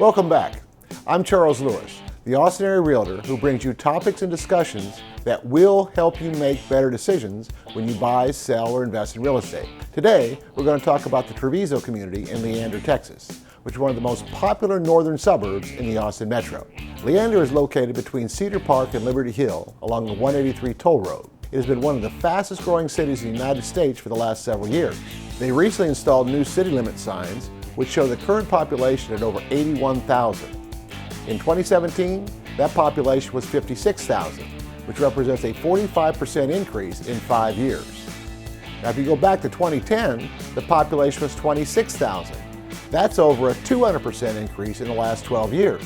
Welcome back. I'm Charles Lewis, the Austin area realtor who brings you topics and discussions that will help you make better decisions when you buy, sell, or invest in real estate. Today, we're going to talk about the Treviso community in Leander, Texas, which is one of the most popular northern suburbs in the Austin metro. Leander is located between Cedar Park and Liberty Hill along the 183 toll road. It has been one of the fastest growing cities in the United States for the last several years. They recently installed new city limit signs which show the current population at over 81,000. In 2017, that population was 56,000, which represents a 45% increase in 5 years. Now, if you go back to 2010, the population was 26,000. That's over a 200% increase in the last 12 years.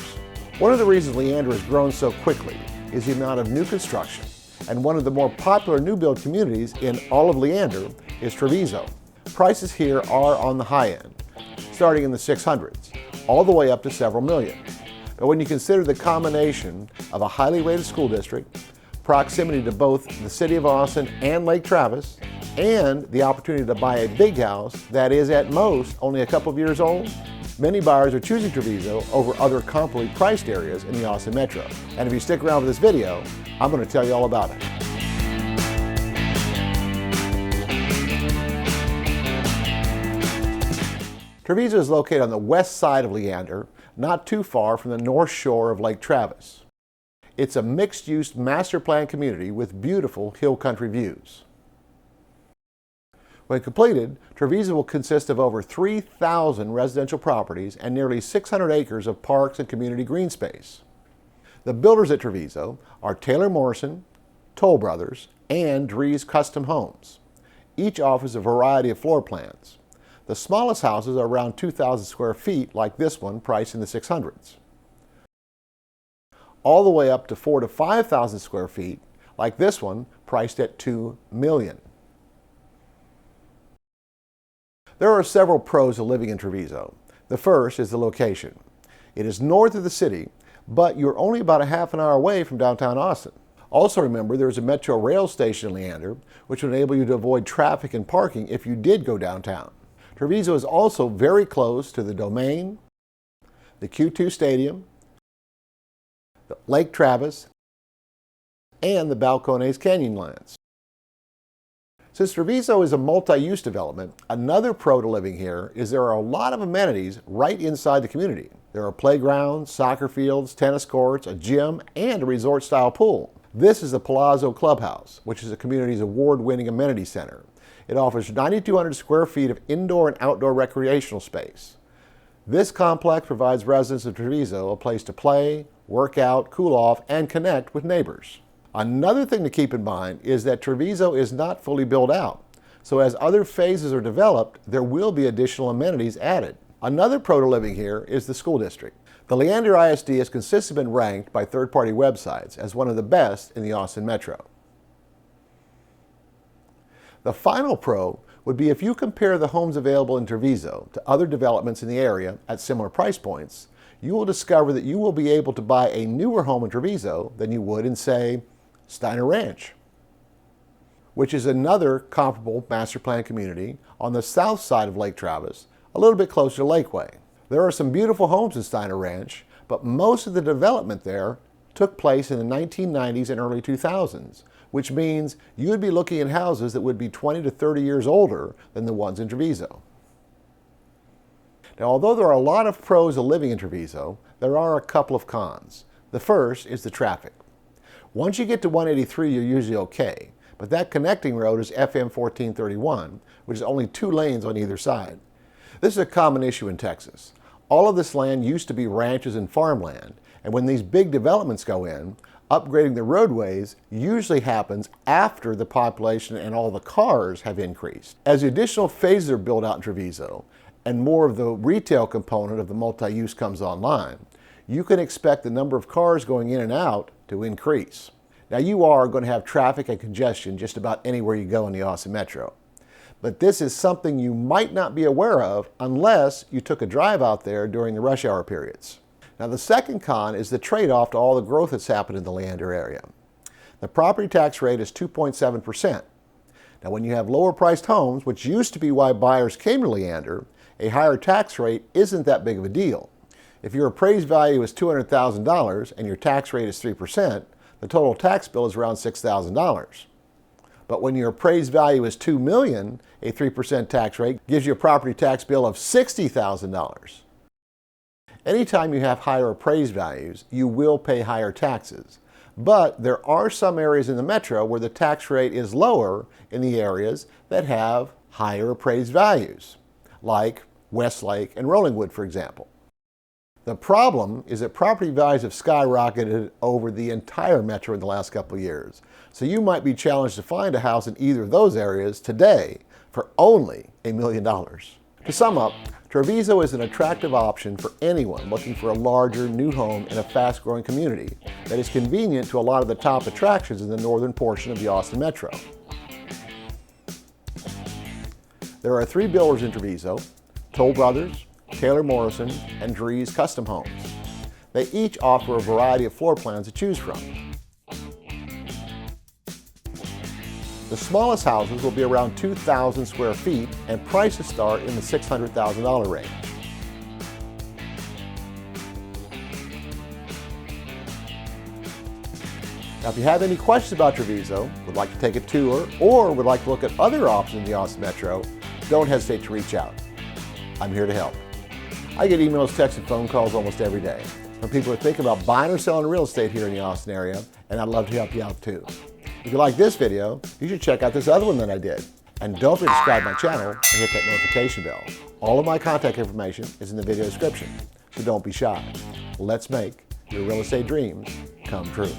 One of the reasons Leander has grown so quickly is the amount of new construction, and one of the more popular new build communities in all of Leander is Treviso. Prices here are on the high end, starting in the 600s, all the way up to several million. But when you consider the combination of a highly rated school district, proximity to both the city of Austin and Lake Travis, and the opportunity to buy a big house that is at most only a couple of years old, many buyers are choosing Treviso over other comparably priced areas in the Austin metro. And if you stick around for this video, I'm going to tell you all about it. Treviso is located on the west side of Leander, not too far from the north shore of Lake Travis. It's a mixed-use master plan community with beautiful hill country views. When completed, Treviso will consist of over 3,000 residential properties and nearly 600 acres of parks and community green space. The builders at Treviso are Taylor Morrison, Toll Brothers, and Dries Custom Homes. Each offers a variety of floor plans. The smallest houses are around 2,000 square feet, like this one, priced in the 600s. All the way up to 4,000 to 5,000 square feet, like this one, priced at $2 million. There are several pros to living in Treviso. The first is the location. It is north of the city, but you're only about a half an hour away from downtown Austin. Also remember, there's a Metro rail station in Leander, which will enable you to avoid traffic and parking if you did go downtown. Treviso is also very close to the Domain, the Q2 Stadium, the Lake Travis, and the Balcones Canyon lands. Since Treviso is a multi-use development, another pro to living here is there are a lot of amenities right inside the community. There are playgrounds, soccer fields, tennis courts, a gym, and a resort-style pool. This is the Palazzo Clubhouse, which is the community's award-winning amenity center. It offers 9,200 square feet of indoor and outdoor recreational space. This complex provides residents of Treviso a place to play, work out, cool off, and connect with neighbors. Another thing to keep in mind is that Treviso is not fully built out, so as other phases are developed, there will be additional amenities added. Another pro to living here is the school district. The Leander ISD has consistently been ranked by third-party websites as one of the best in the Austin metro. The final pro would be if you compare the homes available in Treviso to other developments in the area at similar price points, you will discover that you will be able to buy a newer home in Treviso than you would in, say, Steiner Ranch, which is another comparable master plan community on the south side of Lake Travis, a little bit closer to Lakeway. There are some beautiful homes in Steiner Ranch, but most of the development there took place in the 1990s and early 2000s, which means you would be looking at houses that would be 20 to 30 years older than the ones in Treviso. Now, although there are a lot of pros to living in Treviso, there are a couple of cons. The first is the traffic. Once you get to 183, you're usually okay, but that connecting road is FM 1431, which is only 2 lanes on either side. This is a common issue in Texas. All of this land used to be ranches and farmland, and when these big developments go in, upgrading the roadways usually happens after the population and all the cars have increased. As the additional phases are built out in Treviso and more of the retail component of the multi-use comes online, you can expect the number of cars going in and out to increase. Now, you are going to have traffic and congestion just about anywhere you go in the Austin metro. But this is something you might not be aware of unless you took a drive out there during the rush hour periods. Now, the second con is the trade-off to all the growth that's happened in the Leander area. The property tax rate is 2.7%. Now, when you have lower priced homes, which used to be why buyers came to Leander, a higher tax rate isn't that big of a deal. If your appraised value is $200,000 and your tax rate is 3%, the total tax bill is around $6,000. But when your appraised value is $2 million, a 3% tax rate gives you a property tax bill of $60,000. Anytime you have higher appraised values, you will pay higher taxes. But there are some areas in the metro where the tax rate is lower in the areas that have higher appraised values, like Westlake and Rollingwood, for example. The problem is that property values have skyrocketed over the entire metro in the last couple of years. So you might be challenged to find a house in either of those areas today for only $1 million. To sum up, Treviso is an attractive option for anyone looking for a larger new home in a fast-growing community that is convenient to a lot of the top attractions in the northern portion of the Austin metro. There are 3 builders in Treviso: Toll Brothers, Taylor Morrison, and Dries Custom Homes. They each offer a variety of floor plans to choose from. The smallest houses will be around 2,000 square feet and prices start in the $600,000 range. Now, if you have any questions about Treviso, would like to take a tour, or would like to look at other options in the Austin metro, don't hesitate to reach out. I'm here to help. I get emails, texts, and phone calls almost every day from people who are thinking about buying or selling real estate here in the Austin area, and I'd love to help you out too. If you like this video, you should check out this other one that I did. And don't forget to subscribe to my channel and hit that notification bell. All of my contact information is in the video description, so don't be shy. Let's make your real estate dreams come true.